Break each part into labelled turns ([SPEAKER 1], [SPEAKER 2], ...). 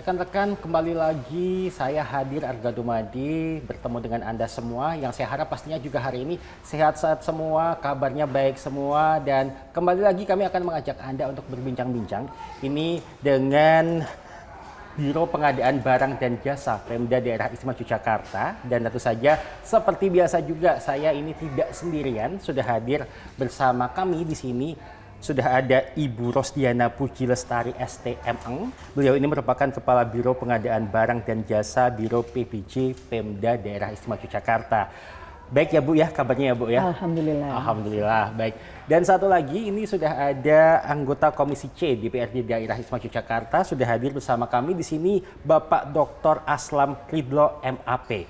[SPEAKER 1] rekan-rekan, kembali lagi saya hadir Arga Dumadi bertemu dengan Anda semua yang saya harap pastinya juga hari ini sehat-sehat semua, kabarnya baik semua, dan kembali lagi kami akan mengajak Anda untuk berbincang-bincang ini dengan Biro Pengadaan Barang dan Jasa Pemda Daerah Istimewa Yogyakarta. Dan tentu saja seperti biasa juga saya ini tidak sendirian, sudah hadir bersama kami di sini. Sudah ada Ibu Rosdiana Puji Lestari STMeng. Beliau ini merupakan Kepala Biro Pengadaan Barang dan Jasa Biro PBJ Pemda Daerah Istimewa Yogyakarta. Baik ya Bu ya, kabarnya ya Bu ya?
[SPEAKER 2] Alhamdulillah.
[SPEAKER 1] Alhamdulillah, baik. Dan satu lagi ini sudah ada anggota Komisi C DPRD Daerah Istimewa Yogyakarta, sudah hadir bersama kami di sini Bapak Dr. Aslam Ridlo MAP.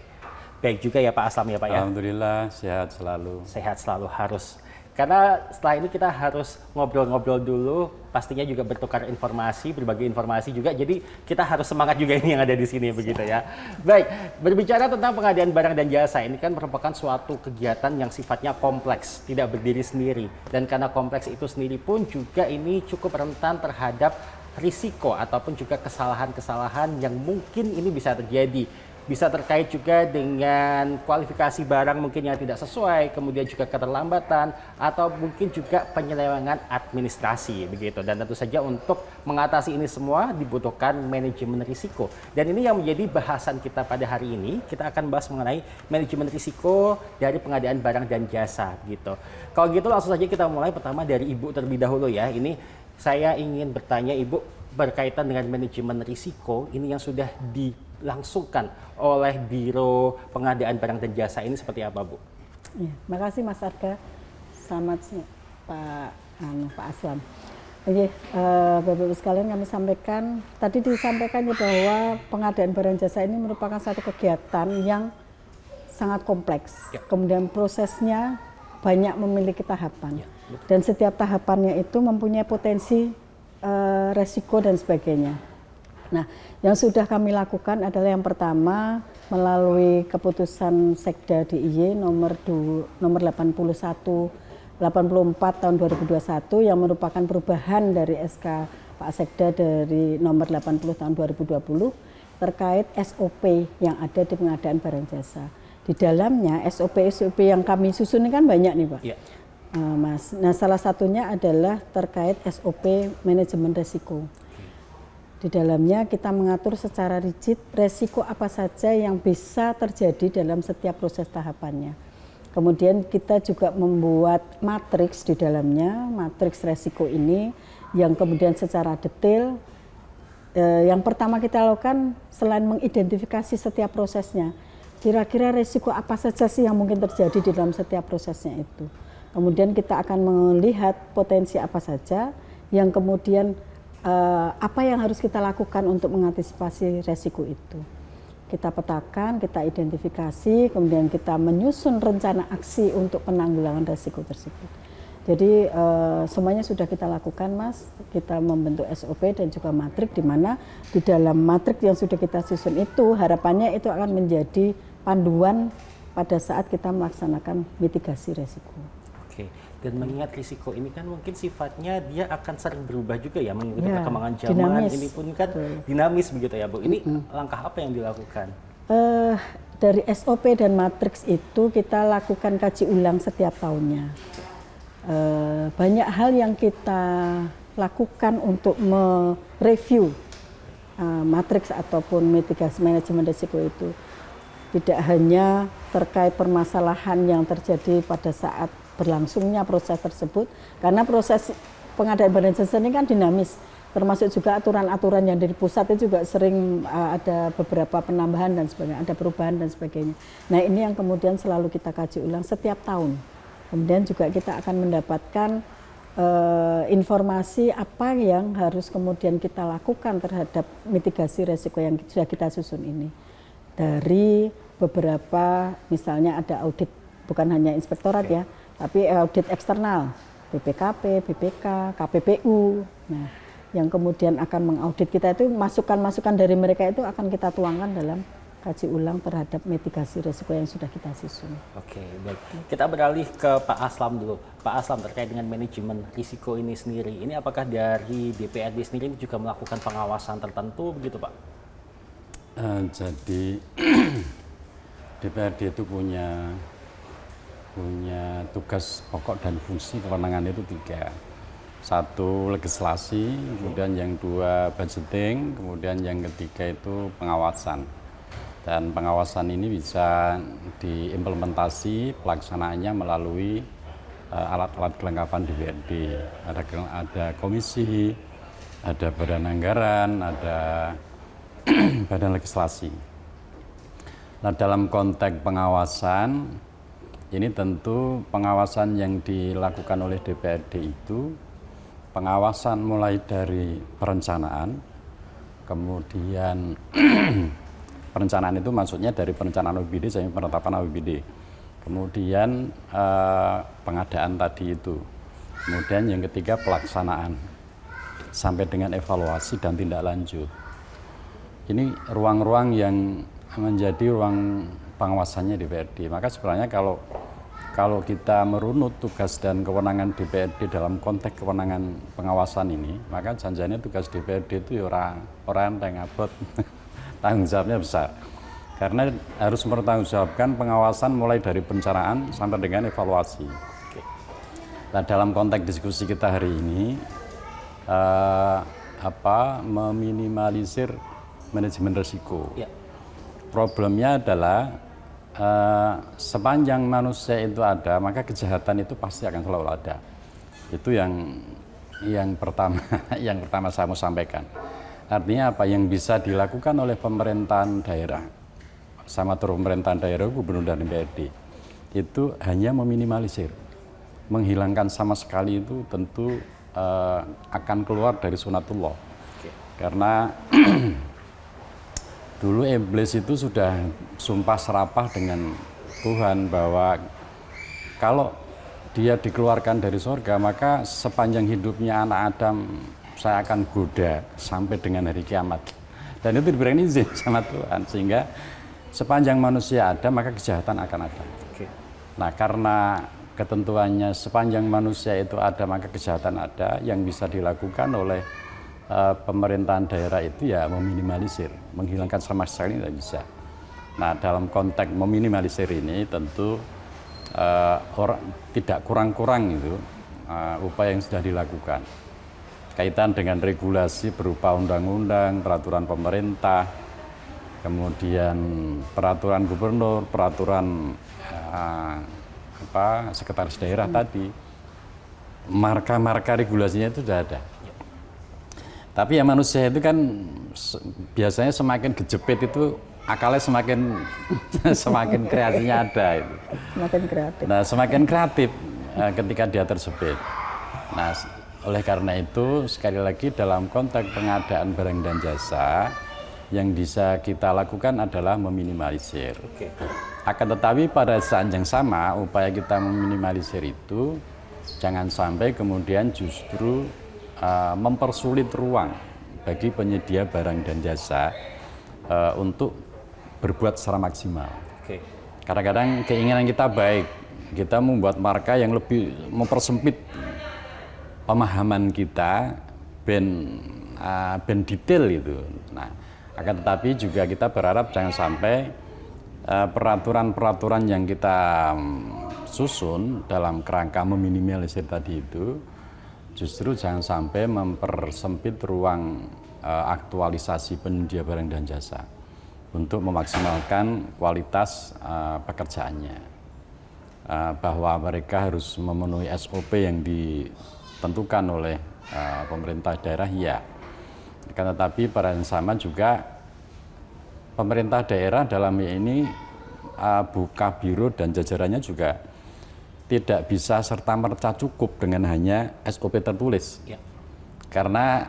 [SPEAKER 1] Baik juga ya Pak Aslam ya Pak ya?
[SPEAKER 3] Alhamdulillah, sehat selalu.
[SPEAKER 1] Sehat selalu harus. Karena setelah ini kita harus ngobrol-ngobrol dulu, pastinya juga bertukar informasi, berbagi informasi juga. Jadi kita harus semangat juga ini yang ada di sini begitu ya. Baik, berbicara tentang pengadaan barang dan jasa, ini kan merupakan suatu kegiatan yang sifatnya kompleks, tidak berdiri sendiri. Dan karena kompleks itu sendiri pun juga ini cukup rentan terhadap risiko ataupun juga kesalahan-kesalahan yang mungkin ini bisa terjadi. Bisa terkait juga dengan kualifikasi barang mungkin yang tidak sesuai, kemudian juga keterlambatan, atau mungkin juga penyelewengan administrasi begitu. Dan tentu saja untuk mengatasi ini semua dibutuhkan manajemen risiko. Dan ini yang menjadi bahasan kita pada hari ini. Kita akan bahas mengenai manajemen risiko dari pengadaan barang dan jasa gitu. Kalau gitu langsung saja kita mulai pertama dari Ibu terlebih dahulu ya. Ini saya ingin bertanya Ibu berkaitan dengan manajemen risiko ini yang sudah dilangsungkan oleh Biro Pengadaan Barang dan Jasa ini seperti apa Bu?
[SPEAKER 2] Ya, makasih Mas Arga. Selamat siang Pak Aslam. Oke, Bapak Ibu sekalian kami sampaikan, tadi disampaikan ya bahwa pengadaan barang jasa ini merupakan satu kegiatan yang sangat kompleks. Ya. Kemudian prosesnya banyak memiliki tahapan. Ya, dan setiap tahapannya itu mempunyai potensi resiko dan sebagainya. Nah, yang sudah kami lakukan adalah yang pertama melalui keputusan Sekda DIY nomor 84 tahun 2021 yang merupakan perubahan dari SK Pak Sekda dari nomor 80 tahun 2020 terkait SOP yang ada di pengadaan barang jasa. Di dalamnya SOP yang kami susun ini kan banyak nih Pak. Ya. Mas. Nah, salah satunya adalah terkait SOP manajemen risiko. Di dalamnya kita mengatur secara rigid resiko apa saja yang bisa terjadi dalam setiap proses tahapannya. Kemudian kita juga membuat matriks di dalamnya, matriks resiko ini yang kemudian secara detail yang pertama kita lakukan selain mengidentifikasi setiap prosesnya, kira-kira resiko apa saja sih yang mungkin terjadi di dalam setiap prosesnya itu. Kemudian kita akan melihat potensi apa saja yang kemudian apa yang harus kita lakukan untuk mengantisipasi resiko itu. Kita petakan, kita identifikasi, kemudian kita menyusun rencana aksi untuk penanggulangan resiko tersebut. Jadi semuanya sudah kita lakukan Mas, kita membentuk SOP dan juga matrik, di mana di dalam matrik yang sudah kita susun itu harapannya itu akan menjadi panduan pada saat kita melaksanakan mitigasi resiko.
[SPEAKER 1] Dan mengingat risiko ini kan mungkin sifatnya dia akan sering berubah juga ya mengikuti perkembangan zaman, dinamis. Ini pun kan dinamis begitu ya Bu. Ini langkah apa yang dilakukan?
[SPEAKER 2] Dari SOP dan matriks itu kita lakukan kaji ulang setiap tahunnya. Banyak hal yang kita lakukan untuk mereview matriks ataupun mitigasi manajemen risiko itu. Tidak hanya terkait permasalahan yang terjadi pada saat berlangsungnya proses tersebut, karena proses pengadaan barang jasa ini kan dinamis, termasuk juga aturan-aturan yang dari pusat itu juga sering ada beberapa penambahan dan sebagainya, ada perubahan dan sebagainya. Nah ini yang kemudian selalu kita kaji ulang setiap tahun. Kemudian juga kita akan mendapatkan informasi apa yang harus kemudian kita lakukan terhadap mitigasi resiko yang sudah kita susun ini. Dari beberapa, misalnya ada audit, bukan hanya inspektorat ya, tapi audit eksternal, BPKP, BPK, KPPU. Nah, yang kemudian akan mengaudit kita itu masukan-masukan dari mereka itu akan kita tuangkan dalam kaji ulang terhadap mitigasi risiko yang sudah kita susun.
[SPEAKER 1] Oke, baik. Kita beralih ke Pak Aslam dulu. Pak Aslam, terkait dengan manajemen risiko ini sendiri, ini apakah dari DPRD sendiri juga melakukan pengawasan tertentu begitu Pak?
[SPEAKER 3] Jadi DPRD itu punya tugas pokok dan fungsi kewenangan itu 3. 1 legislasi, kemudian yang 2 budgeting, kemudian yang ketiga itu pengawasan. Dan pengawasan ini bisa diimplementasi pelaksanaannya melalui alat-alat kelengkapan DPRD. Ada komisi, ada badan anggaran, ada badan legislasi. Nah, dalam konteks pengawasan, ini tentu pengawasan yang dilakukan oleh DPRD itu pengawasan mulai dari perencanaan, kemudian perencanaan itu maksudnya dari perencanaan APBD sampai penetapan APBD, kemudian pengadaan tadi itu, kemudian yang ketiga pelaksanaan, sampai dengan evaluasi dan tindak lanjut. Ini ruang-ruang yang menjadi ruang pengawasannya DPRD. Maka sebenarnya kalau kita merunut tugas dan kewenangan DPRD dalam konteks kewenangan pengawasan ini, maka janjinya tugas DPRD itu orang yang abot tanggung jawabnya besar. Karena harus mempertanggungjawabkan pengawasan mulai dari perencanaan sampai dengan evaluasi. Nah, dalam konteks diskusi kita hari ini, meminimalisir manajemen risiko. Ya. Problemnya adalah sepanjang manusia itu ada, maka kejahatan itu pasti akan selalu ada. Itu yang pertama yang pertama saya mau sampaikan. Artinya apa yang bisa dilakukan oleh pemerintahan daerah, sama terus pemerintahan daerah, gubernur dan DPRD, itu hanya meminimalisir, menghilangkan sama sekali itu tentu akan keluar dari sunatullah. Karena dulu iblis itu sudah sumpah serapah dengan Tuhan bahwa kalau dia dikeluarkan dari surga, maka sepanjang hidupnya anak Adam saya akan goda sampai dengan hari kiamat. Dan itu diberikan izin sama Tuhan, sehingga sepanjang manusia ada, maka kejahatan akan ada. Nah, karena ketentuannya sepanjang manusia itu ada, maka kejahatan ada, yang bisa dilakukan oleh pemerintahan daerah itu ya meminimalisir, menghilangkan sama sekali tidak bisa. Nah, dalam konteks meminimalisir ini tentu tidak kurang-kurang itu upaya yang sudah dilakukan. Kaitan dengan regulasi berupa undang-undang, peraturan pemerintah, kemudian peraturan gubernur, peraturan sekretaris daerah tadi, marka-marka regulasinya itu sudah ada. Tapi ya manusia itu kan biasanya semakin kejepit itu akalnya semakin kreasinya ada itu.
[SPEAKER 2] Semakin kreatif.
[SPEAKER 3] Nah, semakin kreatif ketika dia tersebut. Nah, oleh karena itu sekali lagi dalam konteks pengadaan barang dan jasa yang bisa kita lakukan adalah meminimalisir. Akan tetapi pada saat yang sama upaya kita meminimalisir itu jangan sampai kemudian justru mempersulit ruang bagi penyedia barang dan jasa untuk berbuat secara maksimal. Kadang-kadang keinginan kita baik, kita membuat marka yang lebih mempersempit pemahaman kita, ben detail itu. Nah, akan tetapi juga kita berharap jangan sampai peraturan-peraturan yang kita susun dalam kerangka meminimalisir tadi itu justru jangan sampai mempersempit ruang aktualisasi penyedia barang dan jasa untuk memaksimalkan kualitas pekerjaannya. Bahwa mereka harus memenuhi SOP yang ditentukan oleh pemerintah daerah, ya. Karena tetapi pada yang sama juga pemerintah daerah dalam ini Bukabiro dan jajarannya juga tidak bisa serta-merta cukup dengan hanya SOP tertulis. Ya. Karena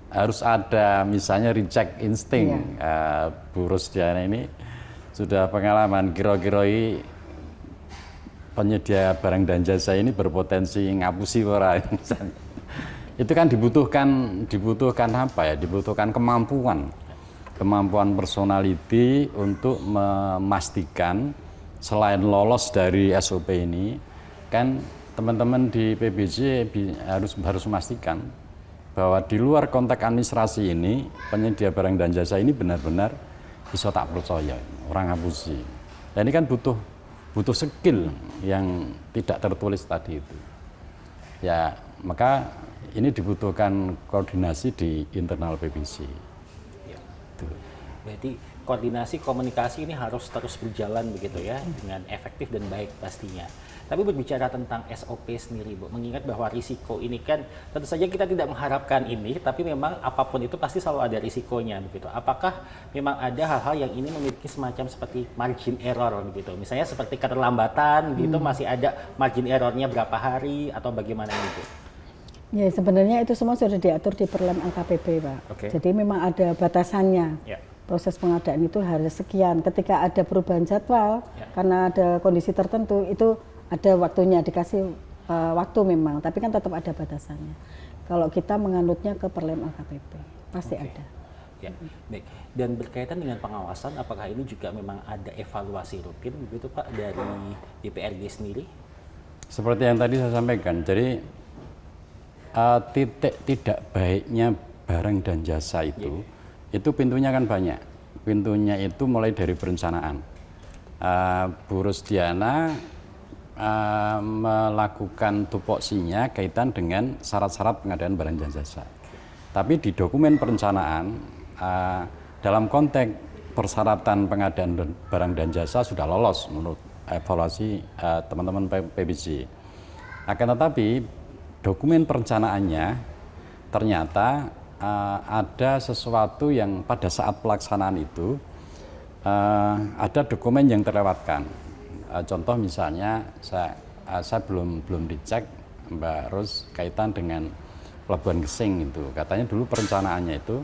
[SPEAKER 3] harus ada misalnya recheck insting. Ya. Bu Rusdiana ini sudah pengalaman kira-kira penyedia barang dan jasa ini berpotensi ngapusi orang. Itu kan dibutuhkan apa ya? Dibutuhkan kemampuan personality untuk memastikan selain lolos dari SOP ini, kan teman-teman di PBJ harus memastikan bahwa di luar konteks administrasi ini penyedia barang dan jasa ini benar-benar iso tak percaya, orang ngapusi. Dan ini kan butuh skill yang tidak tertulis tadi itu. Ya, maka ini dibutuhkan koordinasi di internal PBC.
[SPEAKER 1] Ya. Berarti koordinasi komunikasi ini harus terus berjalan begitu ya, dengan efektif dan baik pastinya. Tapi berbicara tentang SOP sendiri, Bu, mengingat bahwa risiko ini kan tentu saja kita tidak mengharapkan ini, tapi memang apapun itu pasti selalu ada risikonya begitu. Apakah memang ada hal-hal yang ini memiliki semacam seperti margin error begitu? Misalnya seperti keterlambatan gitu, masih ada margin errornya berapa hari atau bagaimana itu?
[SPEAKER 2] Ya, sebenarnya itu semua sudah diatur di Perlem LKPP, Pak.
[SPEAKER 1] Oke.
[SPEAKER 2] Jadi memang ada batasannya.
[SPEAKER 1] Ya.
[SPEAKER 2] Proses pengadaan itu harus sekian. Ketika ada perubahan jadwal,
[SPEAKER 1] Ya.
[SPEAKER 2] karena ada kondisi tertentu, itu ada waktunya, dikasih waktu memang, tapi kan tetap ada batasannya. Kalau kita menganutnya ke Perlem LKPP, pasti
[SPEAKER 1] Oke.
[SPEAKER 2] ada.
[SPEAKER 1] Ya, baik. Dan berkaitan dengan pengawasan, apakah ini juga memang ada evaluasi rutin begitu Pak dari DPRD sendiri?
[SPEAKER 3] Seperti yang tadi saya sampaikan, jadi titik tidak baiknya barang dan jasa itu pintunya kan banyak. Pintunya itu mulai dari perencanaan. Bu Rusdiana melakukan tupoksinya kaitan dengan syarat-syarat pengadaan barang dan jasa. Tapi di dokumen perencanaan, dalam konteks persyaratan pengadaan barang dan jasa sudah lolos menurut evaluasi teman-teman PBC. Akan tetapi dokumen perencanaannya ternyata ada sesuatu yang pada saat pelaksanaan itu ada dokumen yang terlewatkan. Contoh misalnya saya belum dicek Mbak Ros kaitan dengan Pelabuhan Gesing itu. Katanya dulu perencanaannya itu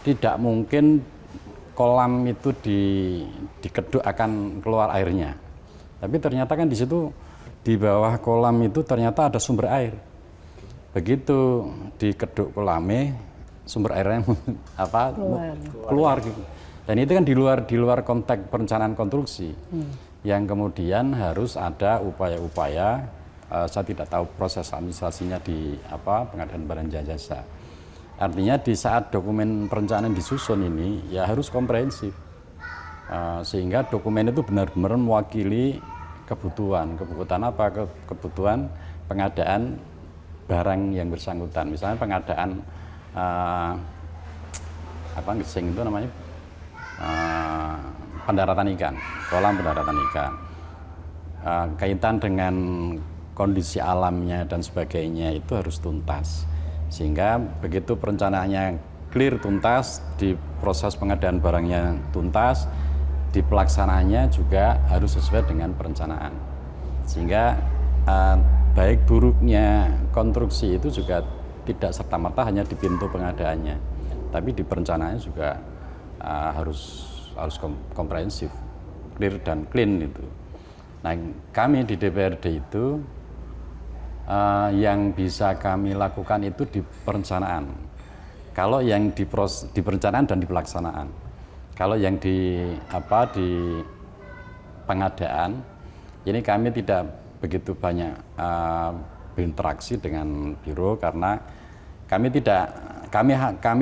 [SPEAKER 3] tidak mungkin kolam itu dikeduk akan keluar airnya. Tapi ternyata kan di situ di bawah kolam itu ternyata ada sumber air. Begitu dikeduk kolamnya, sumber airnya keluar gitu. Dan itu kan di luar konteks perencanaan konstruksi. Yang kemudian harus ada upaya-upaya, saya tidak tahu proses administrasinya di pengadaan barang dan jasa. Artinya di saat dokumen perencanaan disusun ini ya harus komprehensif. Sehingga dokumen itu benar-benar mewakili kebutuhan apa? Kebutuhan pengadaan barang yang bersangkutan. Misalnya pengadaan gesing itu namanya pendaratan ikan, kolam pendaratan ikan. Kaitan dengan kondisi alamnya dan sebagainya itu harus tuntas. Sehingga begitu perencanaannya clear, tuntas, di proses pengadaan barangnya tuntas, di pelaksanaannya juga harus sesuai dengan perencanaan. Sehingga baik buruknya konstruksi itu juga tidak serta-merta hanya di pintu pengadaannya, tapi di perencanaannya juga harus komprehensif, clear dan clean itu. Nah, kami di DPRD itu yang bisa kami lakukan itu di perencanaan. Kalau yang di perencanaan dan di pelaksanaan. Kalau yang di pengadaan, ini kami tidak begitu banyak berinteraksi dengan biro karena kami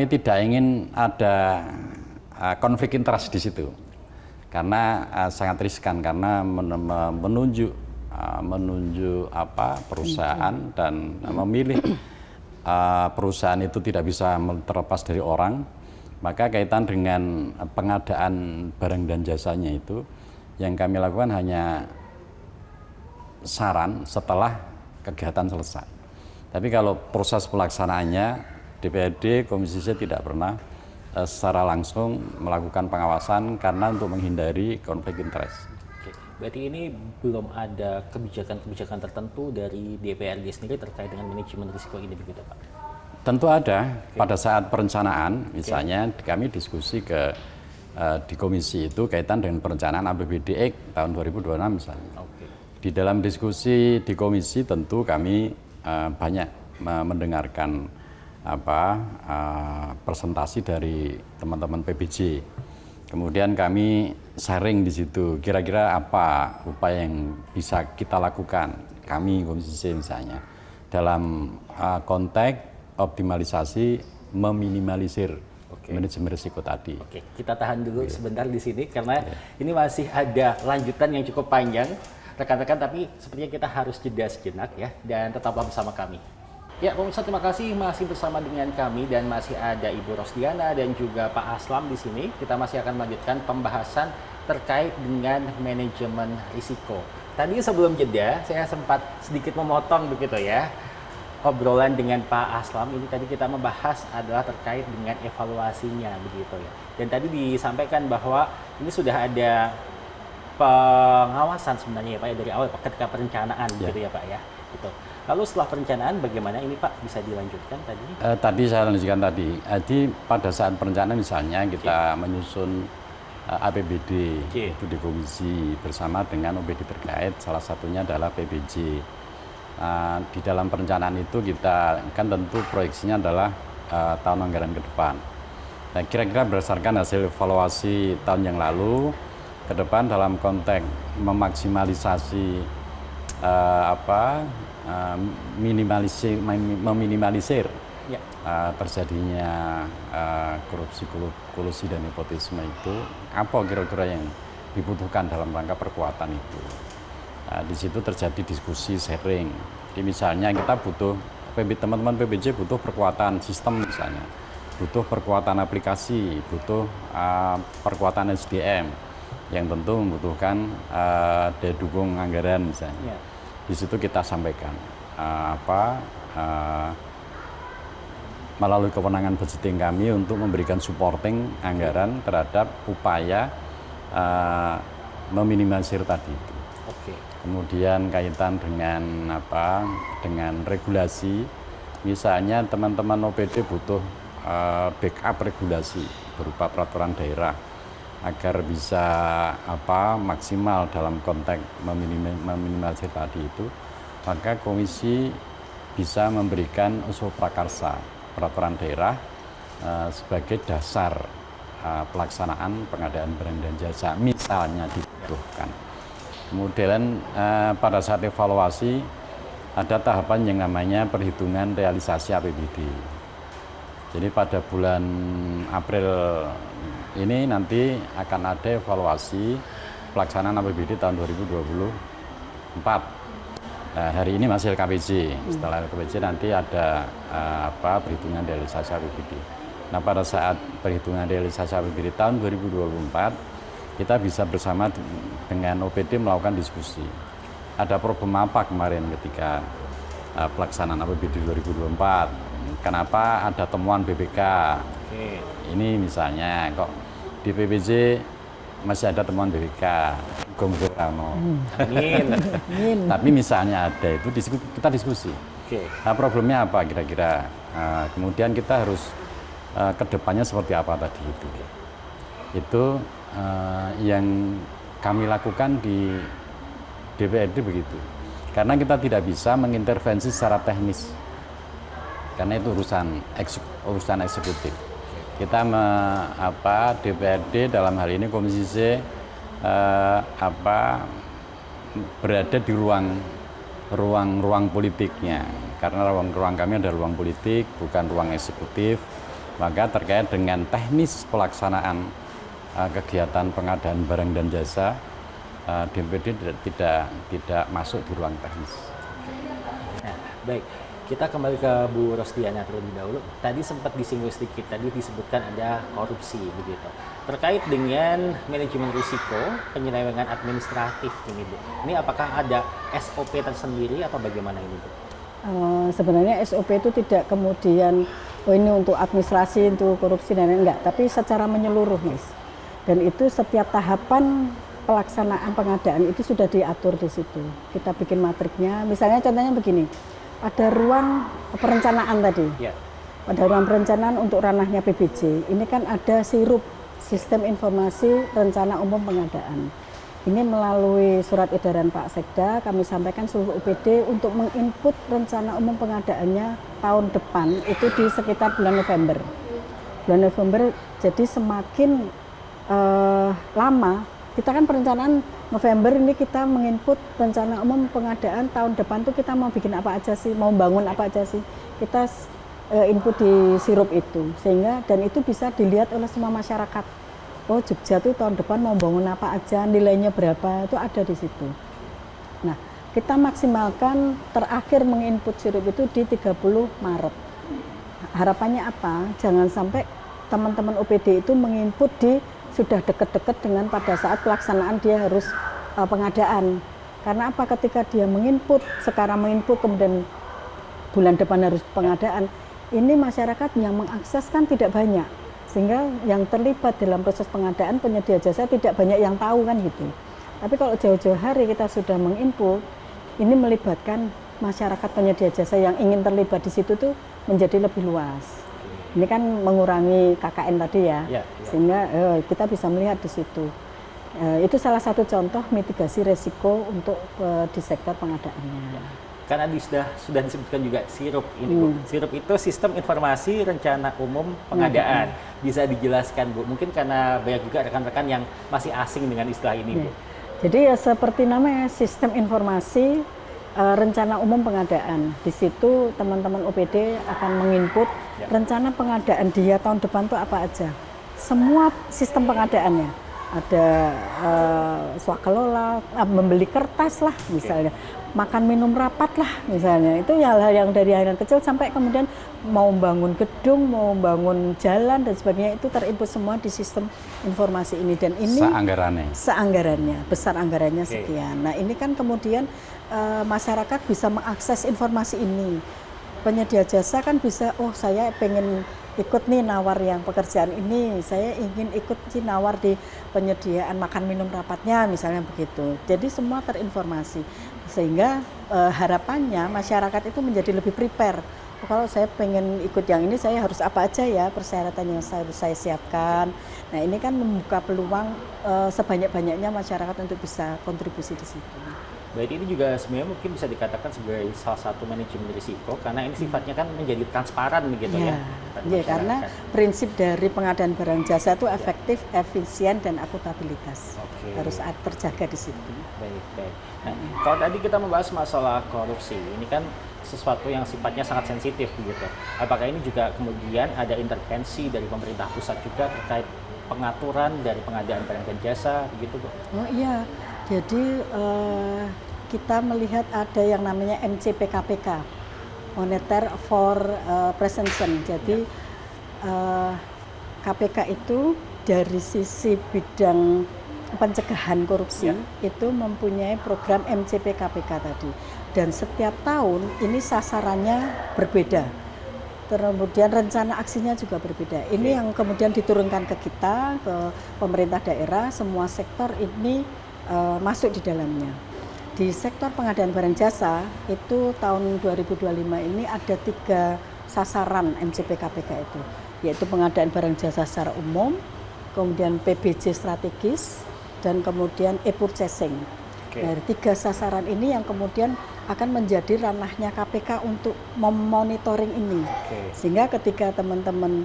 [SPEAKER 3] tidak ingin ada konflik interest di situ. Karena sangat riskan karena menunjuk perusahaan dan memilih perusahaan itu tidak bisa terlepas dari orang, maka kaitan dengan pengadaan barang dan jasanya itu yang kami lakukan hanya saran setelah kegiatan selesai. Tapi kalau proses pelaksanaannya DPRD Komisi C tidak pernah secara langsung melakukan pengawasan karena untuk menghindari konflik interest.
[SPEAKER 1] Oke, berarti ini belum ada kebijakan-kebijakan tertentu dari DPRD sendiri terkait dengan manajemen risiko ini begitu Pak?
[SPEAKER 3] Tentu ada. Pada saat perencanaan, misalnya kami diskusi di komisi itu kaitan dengan perencanaan APBD tahun 2026 misalnya. Di dalam diskusi di komisi tentu kami banyak mendengarkan presentasi dari teman-teman PBJ. Kemudian kami sharing di situ kira-kira apa upaya yang bisa kita lakukan kami Komisi C misalnya dalam konteks optimalisasi meminimalisir manajemen risiko tadi.
[SPEAKER 1] Oke, kita tahan dulu sebentar di sini karena ini masih ada lanjutan yang cukup panjang, rekan-rekan. Tapi sepertinya kita harus jeda sejenak ya, dan tetaplah bersama kami. Ya, pemirsa, terima kasih masih bersama dengan kami dan masih ada Ibu Rosdiana dan juga Pak Aslam di sini. Kita masih akan melanjutkan pembahasan terkait dengan manajemen risiko. Tadi sebelum jeda, saya sempat sedikit memotong begitu ya. Obrolan dengan Pak Aslam ini tadi kita membahas adalah terkait dengan evaluasinya begitu ya. Dan tadi disampaikan bahwa ini sudah ada pengawasan sebenarnya ya Pak ya, dari awal ketika perencanaan gitu ya Pak ya. Gitu. Lalu setelah perencanaan bagaimana ini Pak, bisa dilanjutkan tadi?
[SPEAKER 3] Tadi saya lanjutkan tadi. Jadi pada saat perencanaan misalnya kita menyusun APBD itu di komisi bersama dengan OPD terkait, salah satunya adalah PBJ. Di dalam perencanaan itu kita kan tentu proyeksinya adalah tahun anggaran ke depan. Nah, kira-kira berdasarkan hasil evaluasi tahun yang lalu ke depan dalam konteks memaksimalisasi meminimalisir terjadinya korupsi, kolusi dan nepotisme itu, apa kira-kira yang dibutuhkan dalam rangka perkuatan itu. Di situ terjadi diskusi sharing. Jadi misalnya kita butuh, teman-teman PBJ butuh perkuatan sistem misalnya, butuh perkuatan aplikasi, butuh perkuatan SDM yang tentu membutuhkan daya dukung anggaran misalnya. Di situ kita sampaikan melalui kewenangan budgeting kami untuk memberikan supporting anggaran terhadap upaya meminimalisir tadi itu. Kemudian kaitan dengan dengan regulasi, misalnya teman-teman OPD butuh backup regulasi berupa peraturan daerah agar bisa maksimal dalam konteks meminimalisir tadi itu, maka komisi bisa memberikan usul prakarsa peraturan daerah sebagai dasar pelaksanaan pengadaan barang dan jasa misalnya dibutuhkan. Kemudian pada saat evaluasi ada tahapan yang namanya perhitungan realisasi APBD. Jadi pada bulan April ini nanti akan ada evaluasi pelaksanaan APBD tahun 2024. Nah, hari ini masih LKPJ. Setelah LKPJ nanti ada perhitungan realisasi APBD. Nah, pada saat perhitungan realisasi APBD tahun 2024 kita bisa bersama dengan OPD melakukan diskusi. Ada problem apa kemarin ketika pelaksanaan APBD 2024? Kenapa ada temuan BPK? Ini misalnya kok di PBJ masih ada temuan BPK. Amin. Tapi misalnya ada itu kita diskusi. Nah, problemnya apa kira-kira? Kemudian kita harus kedepannya seperti apa tadi itu. Itu yang kami lakukan di DPRD begitu. Karena kita tidak bisa mengintervensi secara teknis. Karena itu urusan eksekutif. Kita DPRD dalam hal ini Komisi C berada di ruang politiknya. Karena ruang kami adalah ruang politik, bukan ruang eksekutif. Maka terkait dengan teknis pelaksanaan kegiatan pengadaan barang dan jasa, DPRD tidak masuk di ruang teknis.
[SPEAKER 1] Nah, baik, kita kembali ke Bu Rosdiana terlebih dahulu. Tadi sempat disinggung sedikit, tadi disebutkan ada korupsi begitu. Terkait dengan manajemen risiko, penyelewengan administratif ini Bu. Ini apakah ada SOP tersendiri atau bagaimana ini Bu?
[SPEAKER 2] Sebenarnya SOP itu tidak kemudian ini untuk administrasi, untuk korupsi dan enggak, tapi secara menyeluruh Mas. Dan itu setiap tahapan pelaksanaan pengadaan itu sudah diatur di situ. Kita bikin matriknya. Misalnya contohnya begini, ada ruang perencanaan tadi. Pada ruang perencanaan untuk ranahnya PBJ, ini kan ada SIRUP, Sistem Informasi Rencana Umum Pengadaan. Ini melalui surat edaran Pak Sekda, kami sampaikan seluruh UPD untuk menginput rencana umum pengadaannya tahun depan, itu di sekitar bulan November. Bulan November, jadi semakin lama, kita kan perencanaan November ini kita menginput rencana umum pengadaan tahun depan tuh kita mau bikin apa aja sih, mau bangun apa aja sih. Kita input di sirup itu, sehingga dan itu bisa dilihat oleh semua masyarakat. Oh, Jogja tuh tahun depan mau bangun apa aja, nilainya berapa, itu ada di situ. Nah, kita maksimalkan terakhir menginput sirup itu di 30 Maret. Harapannya apa? Jangan sampai teman-teman OPD itu menginput di sudah deket-deket dengan pada saat pelaksanaan dia harus pengadaan. Karena apa? Ketika dia menginput, sekarang menginput kemudian bulan depan harus pengadaan, ini masyarakat yang mengakses kan tidak banyak. Sehingga yang terlibat dalam proses pengadaan penyedia jasa tidak banyak yang tahu kan gitu. Tapi kalau jauh-jauh hari kita sudah menginput, ini melibatkan masyarakat penyedia jasa yang ingin terlibat di situ tuh menjadi lebih luas. Ini kan mengurangi KKN tadi ya, sehingga kita bisa melihat di situ. Itu salah satu contoh mitigasi resiko untuk di sektor pengadaannya.
[SPEAKER 1] Karena sudah disebutkan juga sirup ini Bu. Sirup itu sistem informasi rencana umum pengadaan. Bisa dijelaskan Bu? Mungkin karena banyak juga rekan-rekan yang masih asing dengan istilah ini Bu.
[SPEAKER 2] Jadi ya seperti namanya sistem informasi rencana umum pengadaan. Di situ teman-teman OPD akan menginput rencana pengadaan dia tahun depan tuh apa aja. Semua sistem pengadaannya. Ada swakelola, membeli kertas lah misalnya, makan minum rapat lah misalnya. Itu hal-hal yang dari hal yang kecil sampai kemudian mau bangun gedung, mau bangun jalan dan sebagainya itu terinput semua di sistem informasi ini. Dan ini seanggarannya, besar anggarannya sekian. Nah ini kan kemudian masyarakat bisa mengakses informasi ini. Penyedia jasa kan bisa, oh saya pengen ikut nih nawar yang pekerjaan ini, saya ingin ikut nawar di penyediaan makan minum rapatnya misalnya begitu. Jadi semua terinformasi sehingga harapannya masyarakat itu menjadi lebih prepare. Kalau saya pengen ikut yang ini saya harus apa aja ya persyaratan yang harus saya siapkan. Nah ini kan membuka peluang sebanyak-banyaknya masyarakat untuk bisa kontribusi di situ.
[SPEAKER 1] Baik, ini juga sebenarnya mungkin bisa dikatakan sebagai salah satu manajemen risiko karena ini sifatnya kan menjadi transparan begitu ya.
[SPEAKER 2] Iya, karena prinsip dari pengadaan barang jasa itu efektif, efisien dan akuntabilitas. Harus terjaga di situ.
[SPEAKER 1] Baik. Nah, kalau tadi kita membahas masalah korupsi, ini kan sesuatu yang sifatnya sangat sensitif begitu. Apakah ini juga kemudian ada intervensi dari pemerintah pusat juga terkait pengaturan dari pengadaan barang dan jasa begitu, Bu?
[SPEAKER 2] Oh iya. Jadi kita melihat ada yang namanya MCPKPK, Monitor for Prevention. Jadi KPK itu dari sisi bidang pencegahan korupsi itu mempunyai program MCPKPK tadi. Dan setiap tahun ini sasarannya berbeda. Kemudian rencana aksinya juga berbeda. Ini yang kemudian diturunkan ke kita, ke pemerintah daerah, semua sektor ini masuk di dalamnya. Di sektor pengadaan barang jasa itu tahun 2025 ini ada 3 sasaran MCPKPK itu, yaitu pengadaan barang jasa secara umum, kemudian PBJ strategis, dan kemudian e-purchasing. Dari 3 sasaran ini yang kemudian akan menjadi ranahnya KPK untuk memonitoring ini. Sehingga ketika teman-teman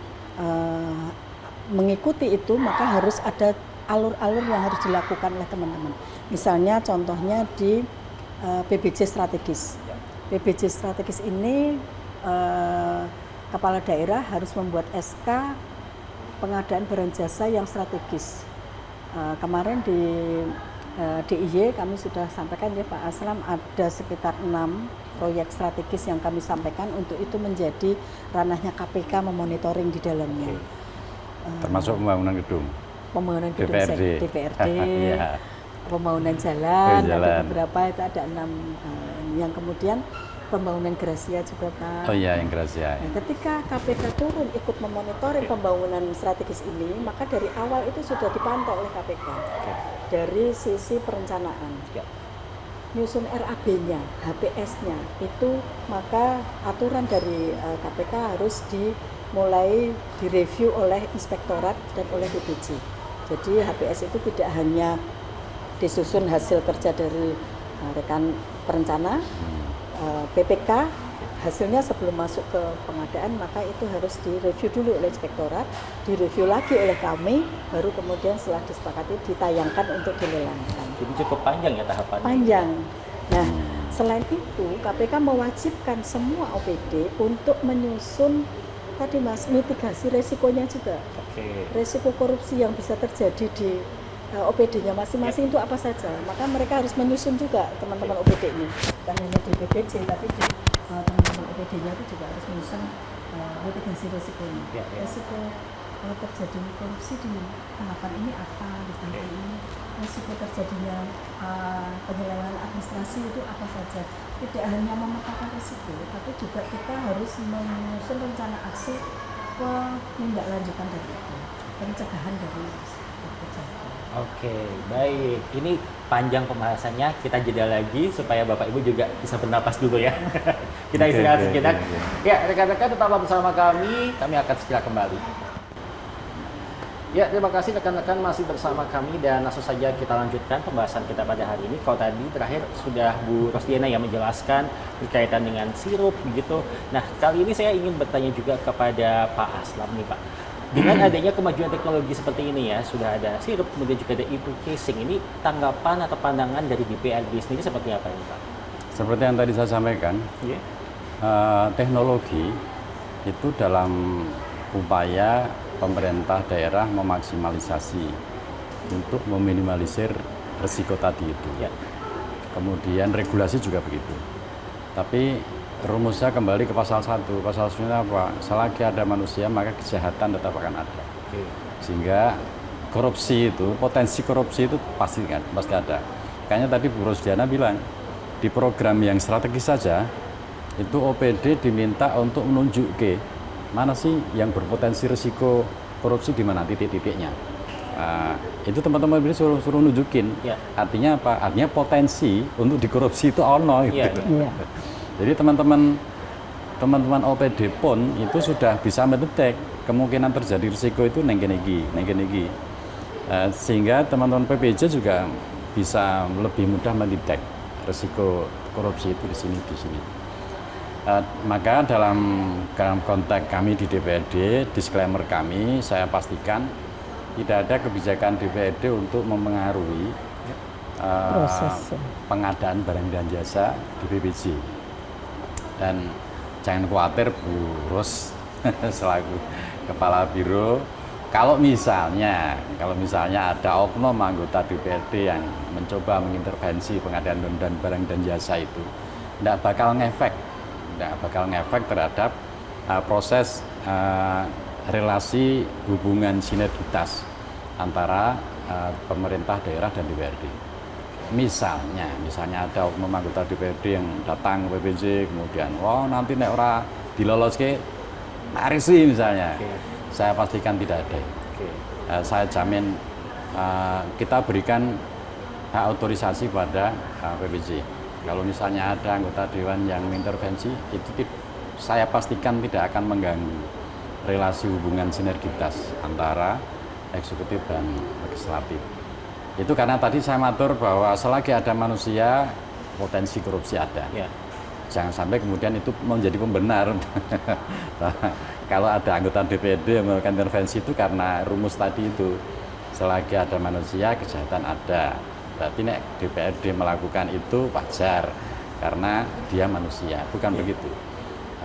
[SPEAKER 2] mengikuti itu maka harus ada alur-alur yang harus dilakukan oleh teman-teman. Misalnya contohnya di PBJ strategis. PBJ strategis ini kepala daerah harus membuat SK pengadaan barang jasa yang strategis. Kemarin di DIY kami sudah sampaikan ya Pak Aslam, ada sekitar 6 proyek strategis yang kami sampaikan untuk itu menjadi ranahnya KPK memonitoring di dalamnya.
[SPEAKER 3] Termasuk pembangunan gedung.
[SPEAKER 2] Pembangunan gedung DPRD, pembangunan jalan, ada beberapa itu ada 6 yang kemudian pembangunan Gracia juga Pak.
[SPEAKER 3] Oh iya, yang Gracia.
[SPEAKER 2] Nah, ketika KPK turun ikut memonitoring pembangunan strategis ini, maka dari awal itu sudah dipantau oleh KPK dari sisi perencanaan. Nyusun RAB-nya, HPS-nya itu maka aturan dari KPK harus dimulai direview oleh inspektorat dan oleh DPJ. Jadi HPS itu tidak hanya disusun hasil kerja dari rekan perencana, PPK, hasilnya sebelum masuk ke pengadaan maka itu harus direview dulu oleh inspektorat, direview lagi oleh kami, baru kemudian setelah disepakati ditayangkan untuk dilelangkan.
[SPEAKER 1] Jadi cukup panjang ya tahapannya.
[SPEAKER 2] Panjang. Nah, Selain itu, KPK mewajibkan semua OPD untuk menyusun tadi Mas, mitigasi resikonya juga. Resiko korupsi yang bisa terjadi di OPD-nya masing-masing itu apa saja. Maka mereka harus menyusun juga teman-teman OPD ini. Bukan hanya di BPJ, tapi di teman-teman OPD-nya itu juga harus menyusun mitigasi resikonya. Resiko terjadi korupsi di tahapan ini apa, di tahapan ini risiko terjadinya penyelewengan administrasi itu apa saja. Tidak hanya memetakan risiko, tapi juga kita harus menyusun rencana aksi penindaklanjutan dari itu, pencegahan dari kejahatan.
[SPEAKER 1] Oke, baik. Ini panjang pembahasannya, kita jeda lagi supaya Bapak Ibu juga bisa bernapas dulu ya. Kita istirahat sejenak. Ya, rekan-rekan tetaplah bersama kami akan segera kembali. Ya, terima kasih rekan-rekan masih bersama kami dan langsung saja kita lanjutkan pembahasan kita pada hari ini. Kalau tadi terakhir sudah Bu Rosdiana yang menjelaskan berkaitan dengan sirup begitu. Nah, kali ini saya ingin bertanya juga kepada Pak Aslam nih Pak. Dengan adanya kemajuan teknologi seperti ini ya, sudah ada sirup, kemudian juga ada e-casing. Ini tanggapan atau pandangan dari DPRD sendiri seperti apa ini Pak?
[SPEAKER 3] Seperti yang tadi saya sampaikan, teknologi itu dalam upaya pemerintah daerah memaksimalisasi untuk meminimalisir risiko tadi itu. Kemudian regulasi juga begitu. Tapi rumusnya kembali ke pasal 1. Pasal 1 apa? Selagi ada manusia maka kejahatan tetap akan ada. Sehingga korupsi itu, potensi korupsi itu pasti ada. Kayaknya tadi Bu Rosdiana bilang di program yang strategis saja itu OPD diminta untuk menunjuk mana sih yang berpotensi risiko korupsi di mana titik-titiknya. Itu teman-teman ini suruh nunjukin. Artinya apa? Artinya potensi untuk dikorupsi itu ono gitu. Jadi teman-teman OPD pun itu sudah bisa mendetek kemungkinan terjadi risiko itu nengkenegi. Sehingga teman-teman PPJ juga bisa lebih mudah mendetek risiko korupsi itu di sini. Maka dalam konteks kami di DPRD, disclaimer kami, saya pastikan tidak ada kebijakan DPRD untuk memengaruhi pengadaan barang dan jasa di BPJ. Dan jangan khawatir Bu Ros selaku Kepala Biro, kalau misalnya ada oknum anggota DPRD yang mencoba mengintervensi pengadaan barang dan jasa itu, tidak bakal ngefek terhadap proses relasi hubungan sinergitas antara pemerintah daerah dan DPRD. Misalnya ada oknum anggota DPRD yang datang ke PPJ kemudian, nanti nek ora diloloske narisi misalnya, saya pastikan tidak ada. Saya jamin kita berikan hak otorisasi pada PPJ. Kalau misalnya ada anggota dewan yang mengintervensi, itu saya pastikan tidak akan mengganggu relasi hubungan sinergitas antara eksekutif dan legislatif. Itu karena tadi saya matur bahwa selagi ada manusia, potensi korupsi ada. Jangan sampai kemudian itu menjadi pembenar. Kalau ada anggota DPRD yang melakukan intervensi itu karena rumus tadi itu, selagi ada manusia, kejahatan ada. Berarti DPRD melakukan itu wajar karena dia manusia, bukan begitu.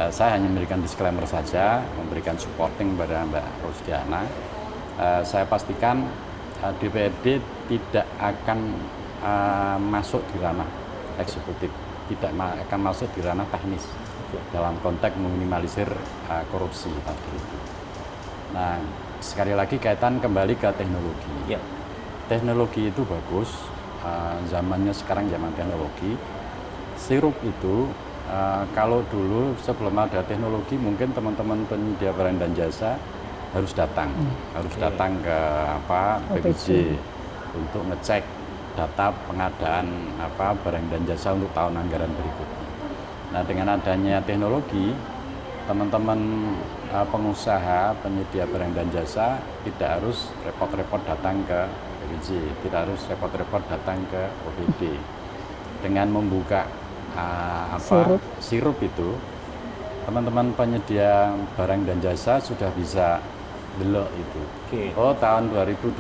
[SPEAKER 3] Saya hanya memberikan disclaimer saja, memberikan supporting kepada Mbak Rosdiana. Saya pastikan DPRD tidak akan masuk di ranah eksekutif, tidak akan masuk di ranah teknis dalam konteks meminimalisir korupsi tadi itu. Nah, sekali lagi kaitan kembali ke teknologi. Teknologi itu bagus. Zamannya sekarang zaman teknologi. Sirup itu kalau dulu sebelum ada teknologi mungkin teman-teman penyedia barang dan jasa harus datang ke PPJ untuk ngecek data pengadaan barang dan jasa untuk tahun anggaran berikutnya. Nah, dengan adanya teknologi, teman-teman pengusaha penyedia barang dan jasa tidak harus repot-repot datang ke PPJ, tidak harus repot-repot datang ke OPD. Dengan membuka sirup itu, teman-teman penyedia barang dan jasa sudah bisa belok itu. Tahun 2026,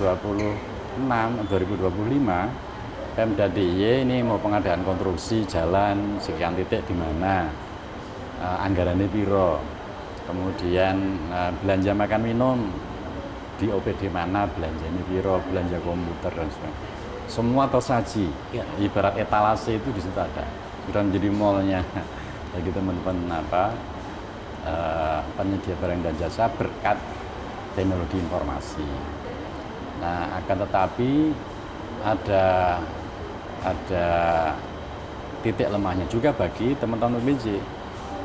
[SPEAKER 3] 2025 Pemda DIY ini mau pengadaan konstruksi jalan sekian titik di mana, anggarannya piro, kemudian belanja makan minum di OPD mana, belanjanya piro, belanja komputer dan sebagainya. Semua tersaji, ibarat etalase itu di situ ada, sudah menjadi mallnya bagi teman-teman penyedia barang dan jasa berkat teknologi informasi. Nah, akan tetapi ada titik lemahnya juga bagi teman-teman PPJ.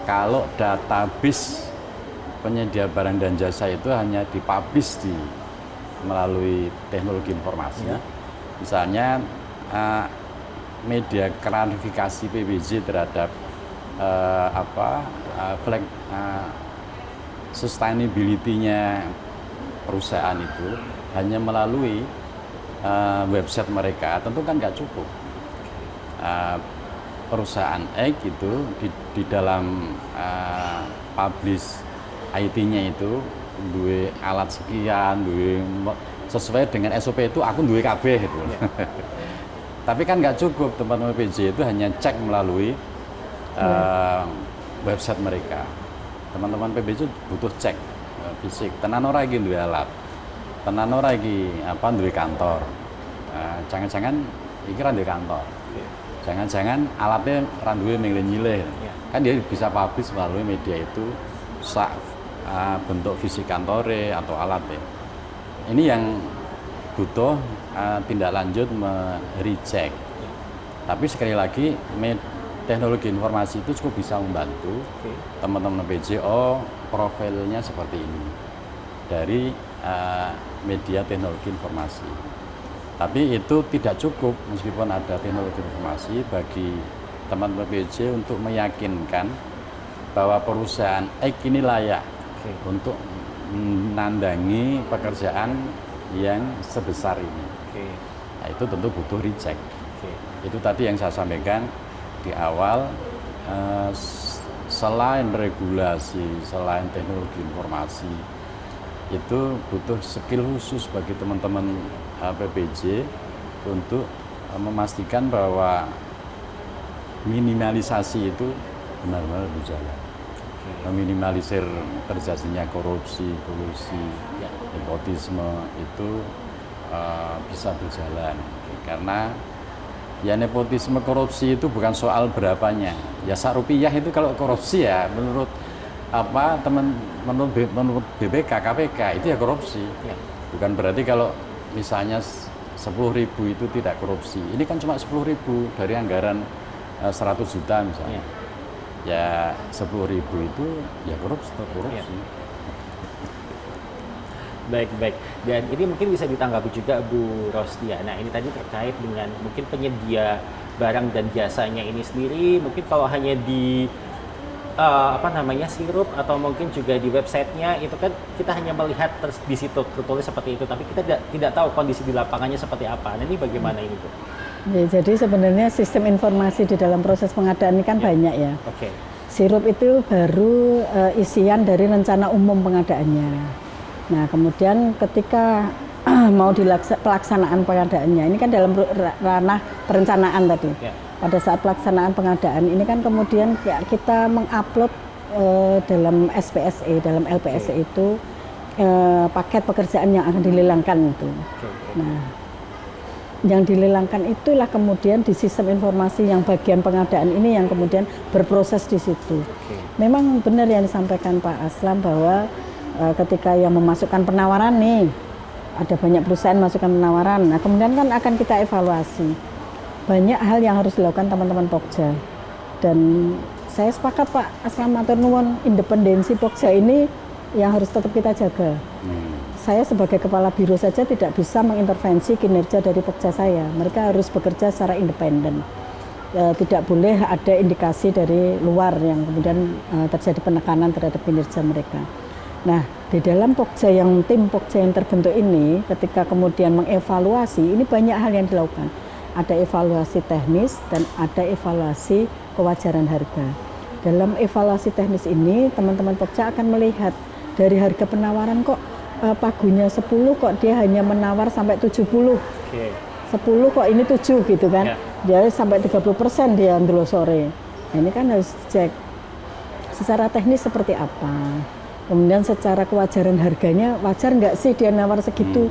[SPEAKER 3] Kalau database penyedia barang dan jasa itu hanya dipublish melalui teknologi informasi. Misalnya media klarifikasi PPJ terhadap sustainability-nya perusahaan itu hanya melalui website mereka, tentu kan nggak cukup. Perusahaan X itu di dalam publish IT-nya itu duwe alat sekian, sesuai dengan SOP itu aku duwe KB gitu. Tapi kan nggak cukup, teman-teman PJ itu hanya cek melalui website mereka. Teman-teman PBJ butuh cek fisik, tenan ora iki duwe alat, tenan ora iki duwe kantor. Jangan-jangan iki ra duwe kantor. Jangan-jangan alatnya ra duwe nyileh. Kan dia bisa publish melalui media itu bentuk fisik kantore atau alatnya. Ini yang butuh tindak lanjut merecheck. Tapi sekali lagi teknologi informasi itu cukup bisa membantu teman-teman PJ. Profilnya seperti ini dari media teknologi informasi. Tapi itu tidak cukup meskipun ada teknologi informasi bagi teman-teman PJ untuk meyakinkan bahwa perusahaan X ini layak untuk menandangi pekerjaan yang sebesar ini. Nah, itu tentu butuh recheck. Itu tadi yang saya sampaikan di awal, selain regulasi, selain teknologi informasi, itu butuh skill khusus bagi teman-teman PPJ untuk memastikan bahwa minimalisasi itu benar-benar berjalan. Meminimalisir terjadinya korupsi, kolusi, nepotisme itu bisa berjalan. Karena ya nepotisme korupsi itu bukan soal berapanya. Ya sak-rupiah itu kalau korupsi ya menurut menurut BPK, KPK itu ya korupsi. Bukan berarti kalau misalnya 10.000 itu tidak korupsi. Ini kan cuma 10.000 dari anggaran 100 juta misalnya. Ya 10.000 itu ya korupsi.
[SPEAKER 1] Baik. Dan ini mungkin bisa ditanggapi juga Bu Rosdia. Nah, ini tadi terkait dengan mungkin penyedia barang dan jasanya ini sendiri. Mungkin kalau hanya di sirup atau mungkin juga di websitenya itu kan kita hanya melihat di situ tertulis seperti itu, tapi kita tidak tahu kondisi di lapangannya seperti apa. Nah, ini bagaimana ini, Bu?
[SPEAKER 2] Ya, jadi sebenarnya sistem informasi di dalam proses pengadaan ini kan banyak ya. Sirup itu baru isian dari rencana umum pengadaannya. Nah, kemudian ketika mau pelaksanaan pengadaannya, ini kan dalam ranah perencanaan tadi. Pada saat pelaksanaan pengadaan ini kan kemudian kita mengupload dalam SPSE, dalam LPSE itu paket pekerjaan yang akan dilelangkan itu. Nah, yang dilelangkan itulah kemudian di sistem informasi yang bagian pengadaan ini yang kemudian berproses di situ. Memang benar yang disampaikan Pak Aslam bahwa ketika yang memasukkan penawaran nih, ada banyak perusahaan masukkan penawaran, nah kemudian kan akan kita evaluasi. Banyak hal yang harus dilakukan teman-teman Pokja. Dan saya sepakat Pak Aslam matur nuwun, independensi Pokja ini yang harus tetap kita jaga. Saya sebagai kepala biro saja tidak bisa mengintervensi kinerja dari Pokja saya. Mereka harus bekerja secara independen. Tidak boleh ada indikasi dari luar yang kemudian terjadi penekanan terhadap kinerja mereka. Nah, di dalam Pokja tim Pokja yang terbentuk ini, ketika kemudian mengevaluasi, ini banyak hal yang dilakukan. Ada evaluasi teknis dan ada evaluasi kewajaran harga. Dalam evaluasi teknis ini, teman-teman Pokja akan melihat dari harga penawaran kok pagunya 10 kok dia hanya menawar sampai 70. 10 kok ini 7 gitu kan. Dia sampai 30% dia sore. Nah, ini kan harus dicek secara teknis seperti apa. Kemudian secara kewajaran harganya, wajar nggak sih dia nawar segitu?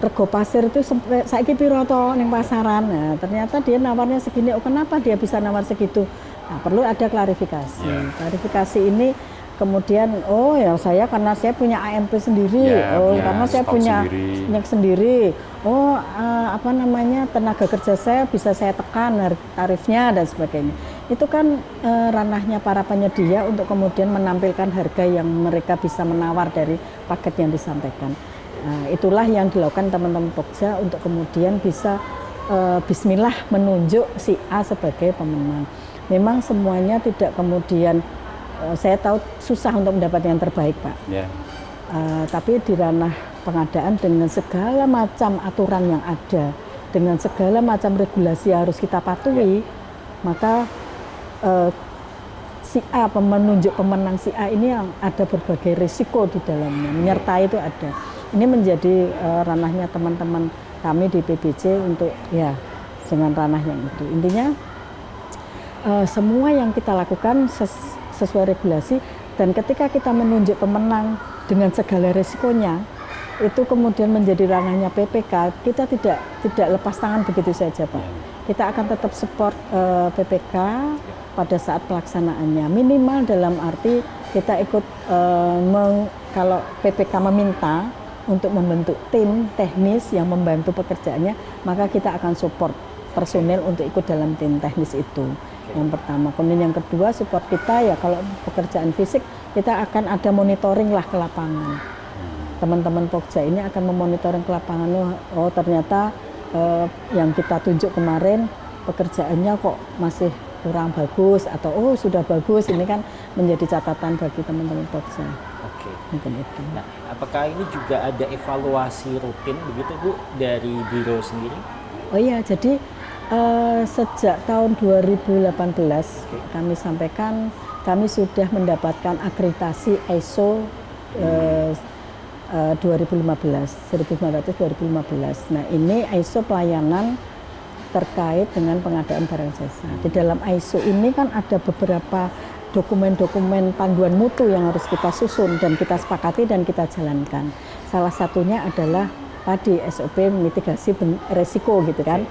[SPEAKER 2] Rego pasir itu sampai saiki piro to ning pasaran. Nah, ternyata dia nawarnya segini. Oh, kenapa dia bisa nawar segitu? Nah, perlu ada klarifikasi. Klarifikasi ini kemudian, oh ya saya karena saya punya AMP sendiri, oh karena saya punya minyak sendiri, oh apa namanya tenaga kerja saya bisa saya tekan tarifnya dan sebagainya. Itu kan ranahnya para penyedia untuk kemudian menampilkan harga yang mereka bisa menawar dari paket yang disampaikan. Nah, itulah yang dilakukan teman-teman Pokja untuk kemudian bisa bismillah menunjuk si A sebagai pemenang. Memang semuanya tidak kemudian saya tahu susah untuk mendapatkan yang terbaik, Pak. Tapi di ranah pengadaan dengan segala macam aturan yang ada, dengan segala macam regulasi yang harus kita patuhi, maka si A, menunjuk pemenang si A ini yang ada berbagai risiko di dalamnya, menyertai itu ada. Ini menjadi ranahnya teman-teman kami di PBJ untuk ya dengan ranah yang itu. Intinya semua yang kita lakukan sesuai regulasi, dan ketika kita menunjuk pemenang dengan segala resikonya itu kemudian menjadi ranahnya PPK, kita tidak lepas tangan begitu saja, Pak. Kita akan tetap support PPK pada saat pelaksanaannya, minimal dalam arti kita ikut kalau PPK meminta untuk membentuk tim teknis yang membantu pekerjaannya, maka kita akan support personel untuk ikut dalam tim teknis itu. Yang pertama, kemudian yang kedua support kita ya kalau pekerjaan fisik kita akan ada monitoring lah ke lapangan. Teman-teman Pokja ini akan memonitoring ke lapangan, oh ternyata yang kita tunjuk kemarin pekerjaannya kok masih kurang bagus atau oh sudah bagus, ini kan menjadi catatan bagi teman-teman Pokja.
[SPEAKER 1] Oke.
[SPEAKER 2] Mungkin itu.
[SPEAKER 1] Nah, apakah ini juga ada evaluasi rutin begitu Bu dari biro sendiri?
[SPEAKER 2] Oh iya, jadi sejak tahun 2018 kami sampaikan kami sudah mendapatkan akreditasi ISO 2015. Nah, ini ISO pelayanan terkait dengan pengadaan barang jasa. Di dalam ISO ini kan ada beberapa dokumen-dokumen panduan mutu yang harus kita susun dan kita sepakati dan kita jalankan. Salah satunya adalah tadi SOP mitigasi resiko gitu kan.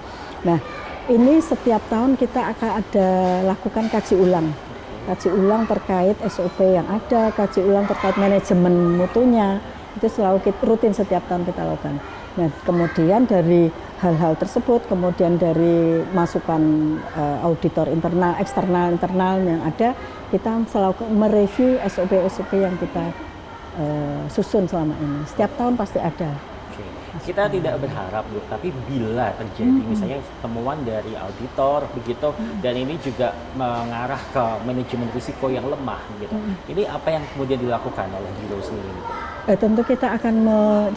[SPEAKER 2] Nah, ini setiap tahun kita akan ada lakukan kaji ulang terkait SOP yang ada, kaji ulang terkait manajemen mutunya, itu selalu rutin setiap tahun kita lakukan. Nah, kemudian dari hal-hal tersebut, kemudian dari masukan auditor internal, eksternal, internal yang ada, kita selalu mereview SOP yang kita susun selama ini. Setiap tahun pasti ada.
[SPEAKER 1] Kita tidak berharap Bu, tapi bila terjadi misalnya temuan dari auditor begitu dan ini juga mengarah ke manajemen risiko yang lemah gitu. Ini apa yang kemudian dilakukan oleh biro sendiri?
[SPEAKER 2] Tentu kita akan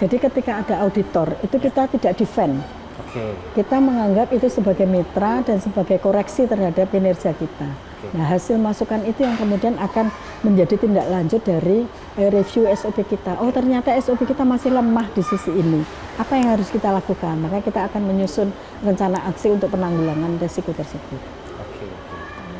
[SPEAKER 2] jadi ketika ada auditor itu kita tidak defend. Kita menganggap itu sebagai mitra dan sebagai koreksi terhadap kinerja kita. Nah, hasil masukan itu yang kemudian akan menjadi tindak lanjut dari review SOP kita. Oh, ternyata SOP kita masih lemah di sisi ini. Apa yang harus kita lakukan? Maka kita akan menyusun rencana aksi untuk penanggulangan risiko tersebut.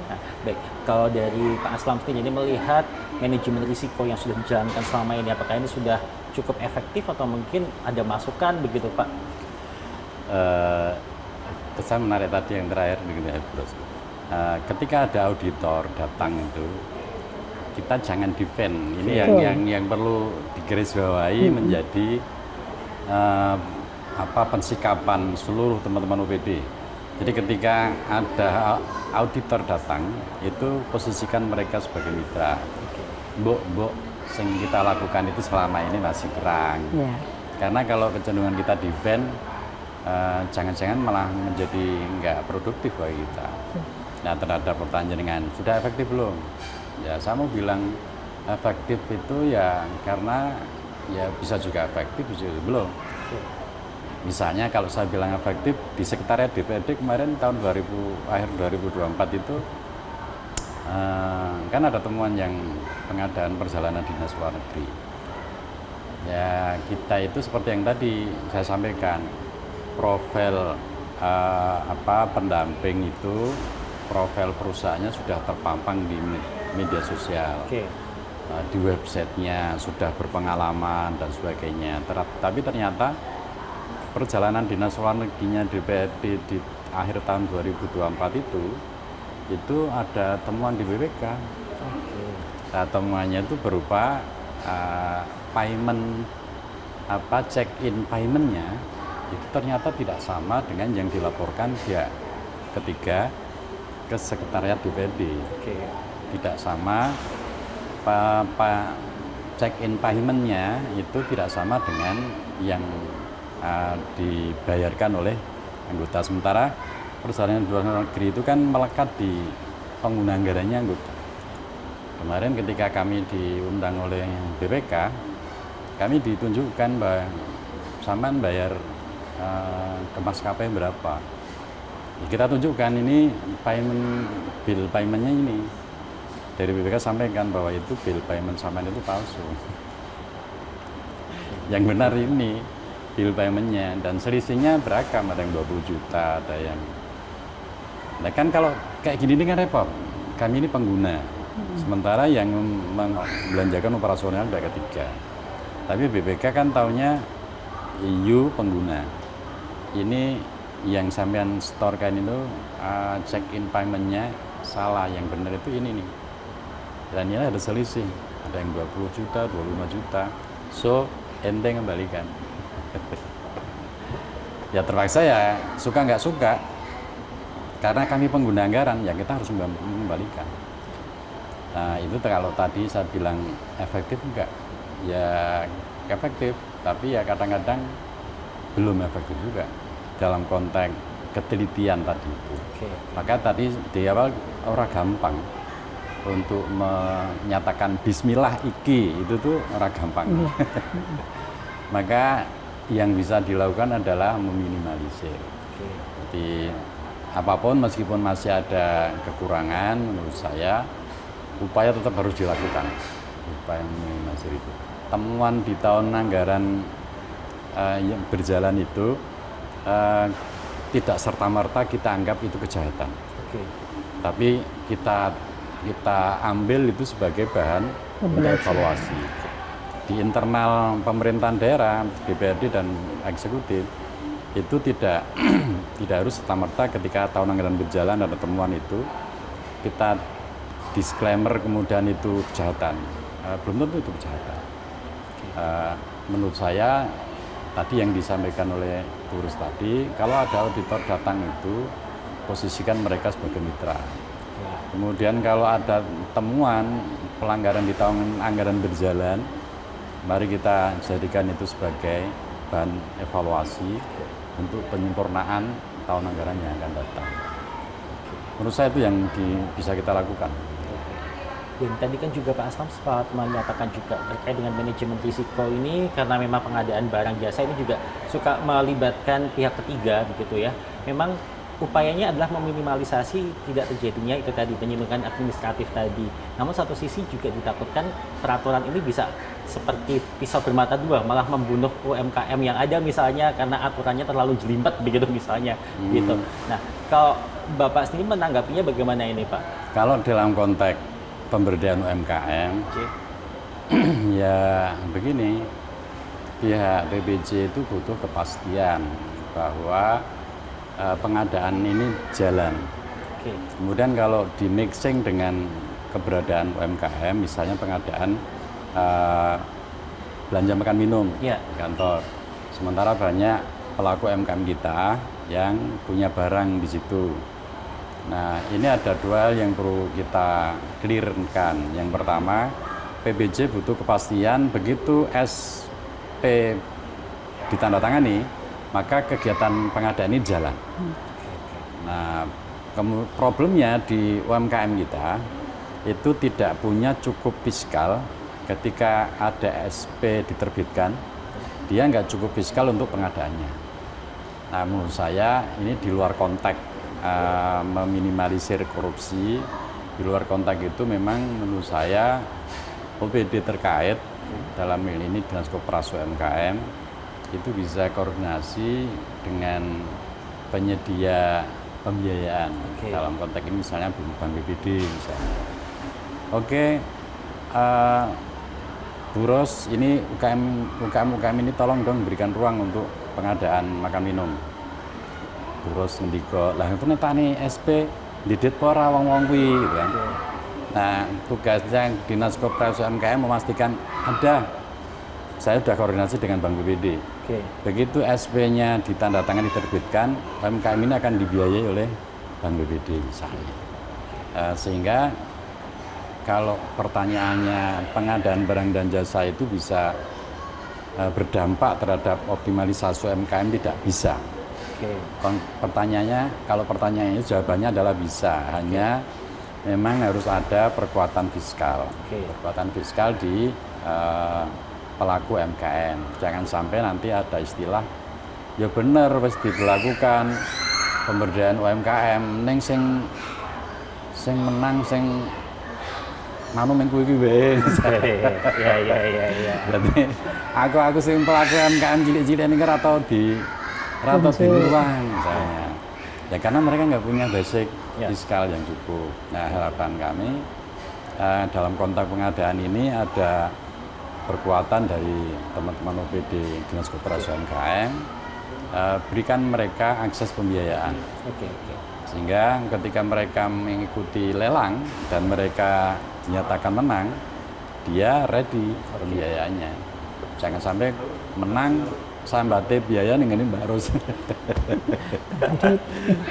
[SPEAKER 1] Nah, baik. Kalau dari Pak Aslam sendiri ini melihat manajemen risiko yang sudah dijalankan selama ini, apakah ini sudah cukup efektif atau mungkin ada masukan begitu, Pak?
[SPEAKER 3] Saya menarik tadi yang terakhir begitu ya, Bros. Ketika ada auditor datang itu kita jangan defend. Ini yang perlu digarisbawahi menjadi pensikapan seluruh teman-teman UPD. Jadi ketika ada auditor datang itu posisikan mereka sebagai mitra. Mbok yang kita lakukan itu selama ini masih kurang. Karena kalau kecenderungan kita defend, jangan-jangan malah menjadi nggak produktif bagi kita. Nah, terhadap pertanyaan dengan sudah efektif belum? Ya, saya mau bilang efektif itu ya karena ya bisa juga efektif, bisa juga belum. Misalnya kalau saya bilang efektif di sekretariat DPRD kemarin tahun akhir 2024 itu kan ada temuan yang pengadaan perjalanan dinas luar negeri. Ya, kita itu seperti yang tadi saya sampaikan, profil pendamping itu profil perusahaannya sudah terpampang di media sosial, di websitenya sudah berpengalaman dan sebagainya. Tapi ternyata perjalanan dinas luar negerinya DPRD di akhir tahun 2024 itu ada temuan di BPK. Nah, temuannya itu berupa payment, check-in paymentnya itu ternyata tidak sama dengan yang dilaporkan dia ketika ke sekretariat DPRD. Tidak sama, check-in paymentnya itu tidak sama dengan yang dibayarkan oleh anggota. Sementara perjalanan luar negeri itu kan melekat di pengguna anggarannya anggota. Kemarin ketika kami diundang oleh BPK, kami ditunjukkan bahwa sampean bayar ke maskapai berapa. Kita tunjukkan ini bill paymentnya ini. Dari BPK sampaikan bahwa itu bill payment sampean itu palsu. Yang benar ini bill paymentnya, dan selisihnya beragam, ada yang 20 juta, ada yang... Nah kan kalau kayak gini kan repot. Kami ini pengguna, sementara yang membelanjakan operasional ada ketiga. Tapi BPK kan taunya EU pengguna. Ini yang sampean setorkan itu check-in paymentnya salah, yang benar itu ini nih. Dan ini ada selisih, ada yang 20 juta, 25 juta. So, ente kembalikan. Ya terpaksa ya, suka nggak suka. Karena kami pengguna anggaran, ya kita harus mengembalikan. Nah itu kalau tadi saya bilang efektif enggak? Ya efektif, tapi ya kadang-kadang belum efektif juga dalam konteks ketelitian tadi itu. Maka tadi di awal orang gampang untuk menyatakan bismillah iki itu tuh orang gampang. Maka yang bisa dilakukan adalah meminimalisir. Jadi apapun meskipun masih ada kekurangan, menurut saya upaya tetap harus dilakukan. Upaya meminimalisir itu. Temuan di tahun anggaran yang berjalan itu tidak serta-merta kita anggap itu kejahatan. Tapi kita ambil itu sebagai bahan untuk evaluasi. Di internal pemerintahan daerah, DPRD dan eksekutif itu tidak harus serta-merta ketika tahun anggaran berjalan ada temuan itu kita disclaimer kemudian itu kejahatan. Belum tentu itu kejahatan. Menurut saya tadi yang disampaikan oleh Turis tadi, kalau ada auditor datang itu posisikan mereka sebagai mitra. Kemudian kalau ada temuan pelanggaran di tahun anggaran berjalan, mari kita jadikan itu sebagai bahan evaluasi untuk penyempurnaan tahun anggaran yang akan datang. Menurut saya itu yang bisa kita lakukan.
[SPEAKER 1] Dan tadi kan juga Pak Aslam sempat menyatakan juga terkait dengan manajemen risiko ini, karena memang pengadaan barang jasa ini juga suka melibatkan pihak ketiga begitu ya. Memang upayanya adalah meminimalisasi tidak terjadinya itu tadi penyelundupan administratif tadi. Namun satu sisi juga ditakutkan peraturan ini bisa seperti pisau bermata dua, malah membunuh UMKM yang ada misalnya karena aturannya terlalu jelimet begitu misalnya gitu. Nah, kalau Bapak sendiri menanggapinya bagaimana ini Pak?
[SPEAKER 3] Kalau dalam konteks pemberdayaan UMKM, ya begini, pihak PBJ itu butuh kepastian bahwa pengadaan ini jalan. Kemudian kalau di mixing dengan keberadaan UMKM, misalnya pengadaan belanja makan minum di kantor, sementara banyak pelaku UMKM kita yang punya barang di situ. Nah, ini ada dua yang perlu kita clearkan. Yang pertama, PBJ butuh kepastian begitu SP ditandatangani, maka kegiatan pengadaan ini jalan. Nah, problemnya di UMKM kita itu tidak punya cukup fiskal ketika ada SP diterbitkan, dia nggak cukup fiskal untuk pengadaannya. Nah, menurut saya ini di luar konteks meminimalisir korupsi. Di luar konteks itu memang menurut saya OPD terkait dalam hal ini Dinas Koperasi UMKM itu bisa koordinasi dengan penyedia pembiayaan.
[SPEAKER 1] Oke.
[SPEAKER 3] Dalam konteks ini misalnya Bank BPD misalnya. Oke, Bu Ros, ini UKM ini tolong dong berikan ruang untuk pengadaan makan minum. Bu Ros ngendika, lah itu netane SP didit pora wong-wong kuwi gitu kan. Nah, tugasnya Dinas Koperasi UMKM memastikan ada. Saya sudah koordinasi dengan Bank BPD.
[SPEAKER 1] Oke.
[SPEAKER 3] Begitu SP-nya ditandatangani diterbitkan, UMKM ini akan dibiayai oleh Bank BPD misalnya. Sehingga kalau pertanyaannya pengadaan barang dan jasa itu bisa berdampak terhadap optimalisasi UMKM, tidak bisa.
[SPEAKER 1] Oke.
[SPEAKER 3] Pertanyaannya, kalau pertanyaannya jawabannya adalah bisa, hanya memang harus ada perkuatan fiskal.
[SPEAKER 1] Oke.
[SPEAKER 3] Perkuatan fiskal di pelaku UMKM. Jangan sampai nanti ada istilah, ya bener wis diberlakukan pemberdayaan UMKM, ning sing menang sing manu ming kuwi wae.
[SPEAKER 1] Ya.
[SPEAKER 3] Berarti aku sing pelaku UMKM cilik-cilik ini ora tau diruang misalnya. Ya karena mereka nggak punya basic fiskal yang cukup. Nah, harapan kami dalam konteks pengadaan ini ada perkuatan dari teman-teman OPD Dinas Koperasi UMKM, berikan mereka akses pembiayaan.
[SPEAKER 1] Oke.
[SPEAKER 3] Sehingga ketika mereka mengikuti lelang dan mereka dinyatakan menang, dia ready pembiayaannya. Jangan sampai menang sambate biaya ning ngene Mbak Ros.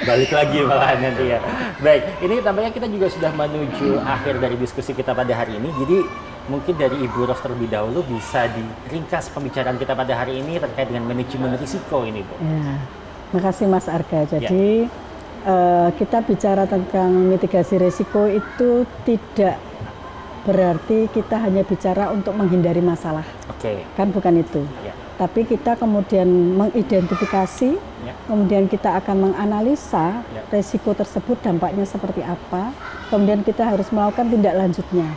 [SPEAKER 1] Balik lagi malahan nanti ya. Baik, ini tampaknya kita juga sudah menuju akhir dari diskusi kita pada hari ini. Jadi mungkin dari Ibu Ros terlebih dahulu bisa diringkas pembicaraan kita pada hari ini terkait dengan manajemen risiko ini, Bu.
[SPEAKER 2] Ya, makasih Mas Arga. Jadi kita bicara tentang mitigasi risiko itu tidak berarti kita hanya bicara untuk menghindari masalah.
[SPEAKER 1] Oke.
[SPEAKER 2] Kan bukan itu.
[SPEAKER 1] Ya.
[SPEAKER 2] Tapi kita kemudian mengidentifikasi, kemudian kita akan menganalisa risiko tersebut dampaknya seperti apa, kemudian kita harus melakukan tindak lanjutnya.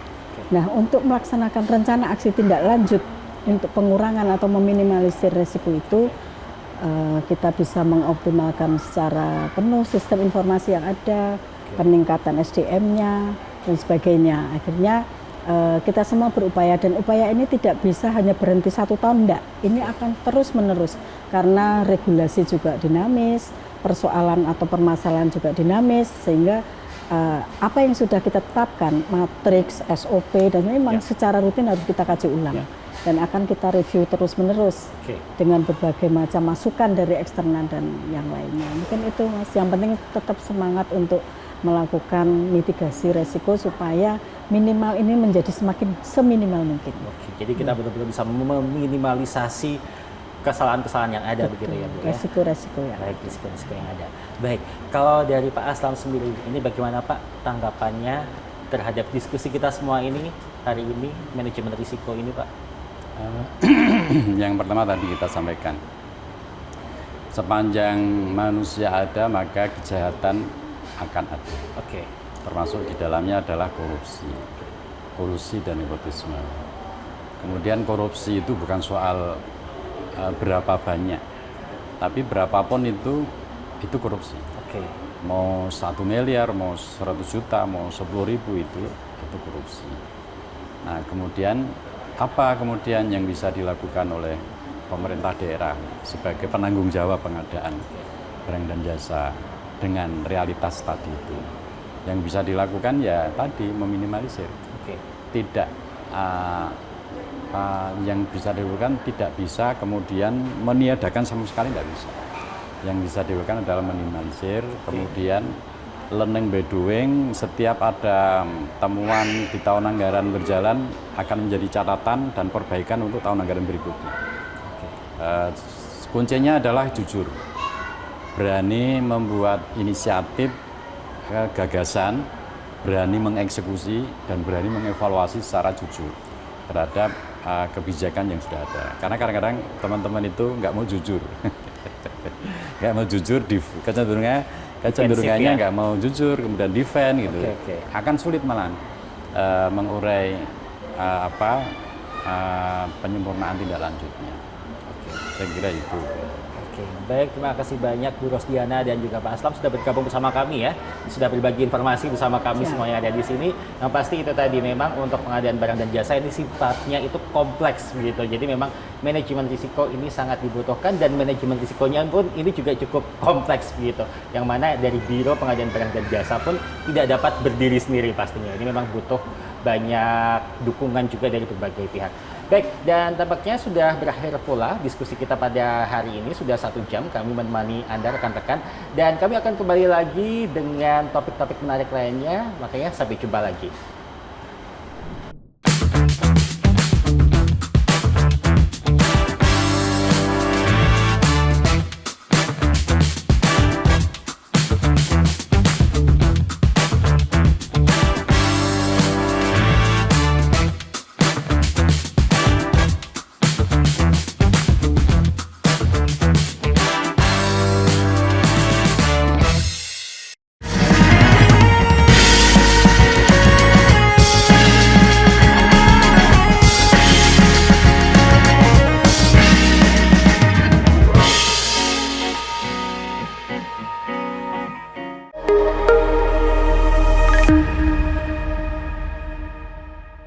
[SPEAKER 2] Nah, untuk melaksanakan rencana aksi tindak lanjut untuk pengurangan atau meminimalisir risiko itu, kita bisa mengoptimalkan secara penuh sistem informasi yang ada, peningkatan SDM-nya, dan sebagainya. Akhirnya kita semua berupaya, dan upaya ini tidak bisa hanya berhenti 1 tahun, enggak. Ini akan terus menerus karena regulasi juga dinamis, persoalan atau permasalahan juga dinamis, sehingga apa yang sudah kita tetapkan, matriks, SOP, dan memang secara rutin harus kita kaji ulang. Dan akan kita review terus menerus dengan berbagai macam masukan dari eksternal dan yang lainnya. Mungkin itu Mas, yang penting tetap semangat untuk melakukan mitigasi resiko supaya minimal ini menjadi semakin seminimal mungkin.
[SPEAKER 1] Oke, jadi kita benar-benar bisa meminimalisasi kesalahan-kesalahan yang ada. Betul, begitu ya, Bu?
[SPEAKER 2] Resiko-resiko ya.
[SPEAKER 1] Baik, risiko-risiko yang ada. Baik, kalau dari Pak Aslam sendiri, ini bagaimana Pak tanggapannya terhadap diskusi kita semua ini hari ini, manajemen risiko ini Pak?
[SPEAKER 3] Yang pertama tadi kita sampaikan, sepanjang manusia ada maka kejahatan akan ada.
[SPEAKER 1] Oke.
[SPEAKER 3] Termasuk di dalamnya adalah kolusi dan nepotisme. Kemudian korupsi itu bukan soal berapa banyak, tapi berapapun itu korupsi.
[SPEAKER 1] Oke.
[SPEAKER 3] Mau 1 miliar, mau 100 juta, mau 10.000 itu korupsi. Nah, kemudian apa kemudian yang bisa dilakukan oleh pemerintah daerah sebagai penanggung jawab pengadaan barang dan jasa dengan realitas tadi itu? Yang bisa dilakukan ya tadi meminimalisir. Tidak yang bisa dilakukan tidak bisa kemudian meniadakan sama sekali, tidak bisa. Yang bisa dilakukan adalah minimalisir, kemudian learning by doing. Setiap ada temuan di tahun anggaran berjalan akan menjadi catatan dan perbaikan untuk tahun anggaran berikutnya. Kuncinya adalah jujur, berani membuat inisiatif, gagasan, berani mengeksekusi, dan berani mengevaluasi secara jujur terhadap kebijakan yang sudah ada. Karena kadang-kadang teman-teman itu nggak mau jujur, nggak mau jujur, kecenderungannya nggak mau jujur, kemudian defend gitu. Akan sulit malah mengurai penyempurnaan tindak lanjutnya. Saya kira itu.
[SPEAKER 1] Oke, baik, terima kasih banyak Bu Rosdiana dan juga Pak Aslam sudah bergabung bersama kami ya, sudah berbagi informasi bersama kami semua yang ada di sini. Yang pasti itu tadi memang untuk pengadaan barang dan jasa ini sifatnya itu kompleks begitu. Jadi memang manajemen risiko ini sangat dibutuhkan dan manajemen risikonya pun ini juga cukup kompleks begitu. Yang mana dari Biro Pengadaan Barang dan Jasa pun tidak dapat berdiri sendiri pastinya. Ini memang butuh banyak dukungan juga dari berbagai pihak. Baik, dan tampaknya sudah berakhir pula diskusi kita pada hari ini. Sudah 1 jam kami menemani Anda rekan-rekan. Dan kami akan kembali lagi dengan topik-topik menarik lainnya. Makanya sampai jumpa lagi.